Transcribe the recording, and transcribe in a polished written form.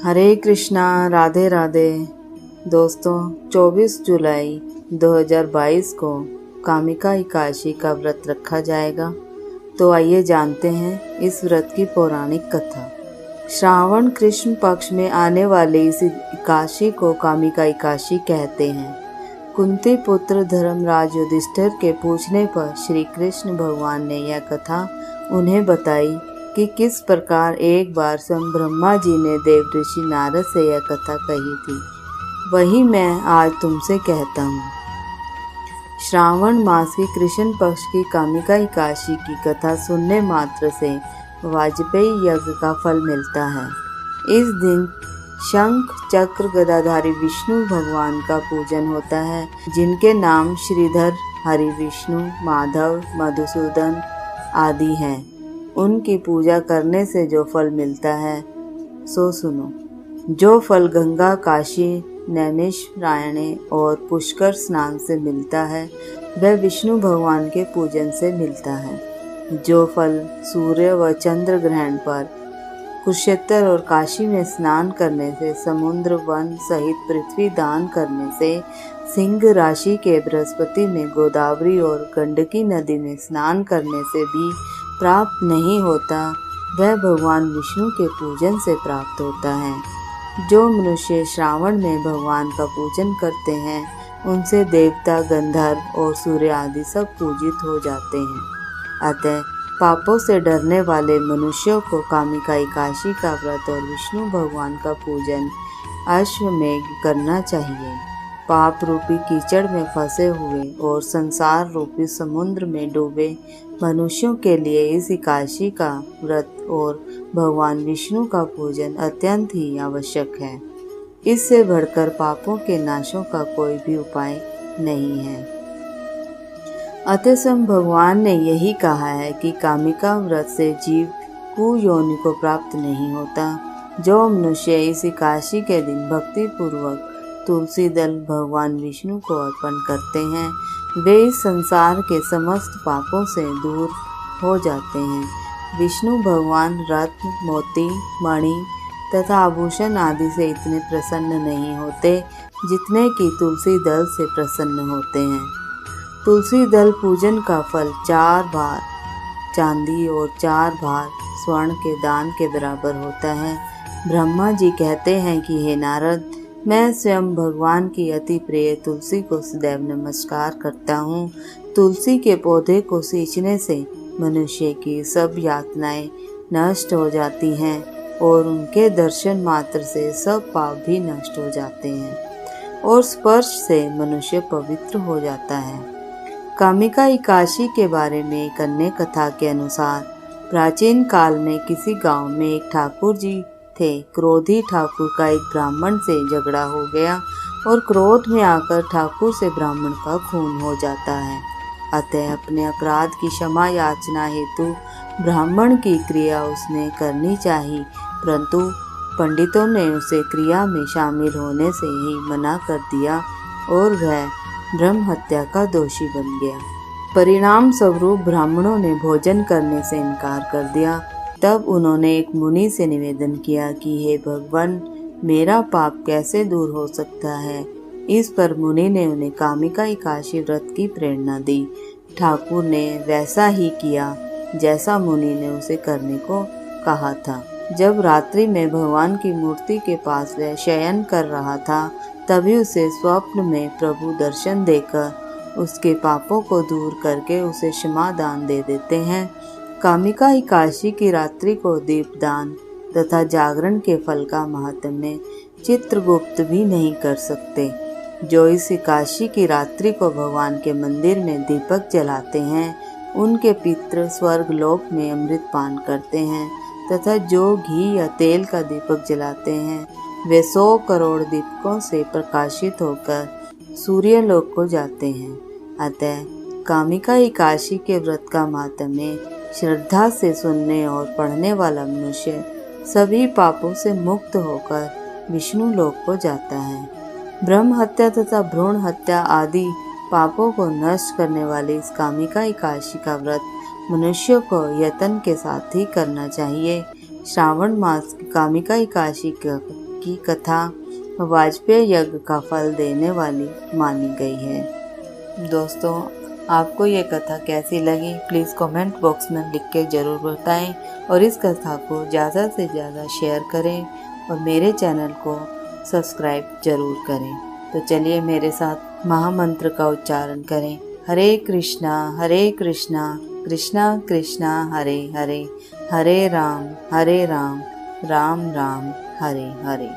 हरे कृष्णा, राधे राधे। दोस्तों, 24 जुलाई 2022 को कामिका एकादशी का व्रत रखा जाएगा। तो आइए जानते हैं इस व्रत की पौराणिक कथा। श्रावण कृष्ण पक्ष में आने वाले इस एकादशी को कामिका एकादशी कहते हैं। कुंती पुत्र धर्मराज युधिष्ठिर के पूछने पर श्री कृष्ण भगवान ने यह कथा उन्हें बताई कि किस प्रकार एक बार स्वयं ब्रह्मा जी ने देवऋषि नारद से यह कथा कही थी। वही मैं आज तुमसे कहता हूँ। श्रावण मास की कृष्ण पक्ष की कामिका एकादशी की कथा सुनने मात्र से वाजपेयी यज्ञ का फल मिलता है। इस दिन शंख चक्र गदाधारी विष्णु भगवान का पूजन होता है, जिनके नाम श्रीधर, हरि विष्णु, माधव, मधुसूदन आदि हैं। उनकी पूजा करने से जो फल मिलता है सो सुनो। जो फल गंगा, काशी, नैमिषारण्य और पुष्कर स्नान से मिलता है वह विष्णु भगवान के पूजन से मिलता है। जो फल सूर्य व चंद्र ग्रहण पर कुरुक्षेत्र और काशी में स्नान करने से, समुद्र वन सहित पृथ्वी दान करने से, सिंह राशि के बृहस्पति में गोदावरी और गंडकी नदी में स्नान करने से भी प्राप्त नहीं होता, वह भगवान विष्णु के पूजन से प्राप्त होता है। जो मनुष्य श्रावण में भगवान का पूजन करते हैं उनसे देवता, गंधर्व और सूर्य आदि सब पूजित हो जाते हैं। अतः पापों से डरने वाले मनुष्यों को कामिका एकादशी का व्रत और विष्णु भगवान का पूजन अश्वमेघ करना चाहिए। पाप रूपी कीचड़ में फंसे हुए और संसार रूपी समुद्र में डूबे मनुष्यों के लिए इस एकादशी का व्रत और भगवान विष्णु का पूजन अत्यंत ही आवश्यक है। इससे बढ़कर पापों के नाशों का कोई भी उपाय नहीं है। अतः स्वयं भगवान ने यही कहा है कि कामिका व्रत से जीव कुयोनि को प्राप्त नहीं होता। जो मनुष्य इस एकादशी के दिन भक्ति पूर्वक तुलसी दल भगवान विष्णु को अर्पण करते हैं वे इस संसार के समस्त पापों से दूर हो जाते हैं। विष्णु भगवान रत्न, मोती, मणि तथा आभूषण आदि से इतने प्रसन्न नहीं होते जितने कि तुलसी दल से प्रसन्न होते हैं। तुलसी दल पूजन का फल 4 भार चांदी और 4 भार स्वर्ण के दान के बराबर होता है। ब्रह्मा जी कहते हैं कि हे नारद, मैं स्वयं भगवान की अति प्रिय तुलसी को सदैव नमस्कार करता हूँ। तुलसी के पौधे को सींचने से मनुष्य की सब यातनाएं नष्ट हो जाती हैं और उनके दर्शन मात्र से सब पाप भी नष्ट हो जाते हैं और स्पर्श से मनुष्य पवित्र हो जाता है। कामिका एकादशी के बारे में एक अन्य कथा के अनुसार प्राचीन काल में किसी गांव में एक ठाकुर जी थे। क्रोधी ठाकुर का एक ब्राह्मण से झगड़ा हो गया और क्रोध में आकर ठाकुर से ब्राह्मण का खून हो जाता है। अतः अपने अपराध की क्षमा याचना हेतु ब्राह्मण की क्रिया उसने करनी चाहिए, परंतु पंडितों ने उसे क्रिया में शामिल होने से ही मना कर दिया और वह ब्रह्म हत्या का दोषी बन गया। परिणाम स्वरूप ब्राह्मणों ने भोजन करने से इनकार कर दिया। तब उन्होंने एक मुनि से निवेदन किया कि हे भगवान, मेरा पाप कैसे दूर हो सकता है। इस पर मुनि ने उन्हें कामिका एकादशी व्रत की प्रेरणा दी। ठाकुर ने वैसा ही किया जैसा मुनि ने उसे करने को कहा था। जब रात्रि में भगवान की मूर्ति के पास वह शयन कर रहा था, तभी उसे स्वप्न में प्रभु दर्शन देकर उसके पापों को दूर करके उसे क्षमा दान दे देते हैं। कामिका एकादशी की रात्रि को दीपदान तथा जागरण के फल का महात्म्य चित्रगुप्त भी नहीं कर सकते। जो इस एकादशी की रात्रि को भगवान के मंदिर में दीपक जलाते हैं उनके पितृ स्वर्ग लोक में अमृत पान करते हैं तथा जो घी या तेल का दीपक जलाते हैं वे 100 करोड़ दीपकों से प्रकाशित होकर सूर्य लोक को जाते हैं। अतः कामिका एकादशी के व्रत का महात्म्य श्रद्धा से सुनने और पढ़ने वाला मनुष्य सभी पापों से मुक्त होकर विष्णु लोक को जाता है। ब्रह्म हत्या तथा भ्रूण हत्या आदि पापों को नष्ट करने वाली इस कामिका एकादशी का व्रत मनुष्य को यत्न के साथ ही करना चाहिए। श्रावण मास की कामिका एकादशी की कथा वाजपेयी यज्ञ का फल देने वाली मानी गई है। दोस्तों, आपको ये कथा कैसी लगी प्लीज़ कमेंट बॉक्स में लिख के ज़रूर बताएं और इस कथा को ज़्यादा से ज़्यादा शेयर करें और मेरे चैनल को सब्सक्राइब जरूर करें। तो चलिए मेरे साथ महामंत्र का उच्चारण करें। हरे कृष्णा कृष्णा कृष्णा हरे हरे, हरे राम राम राम हरे हरे।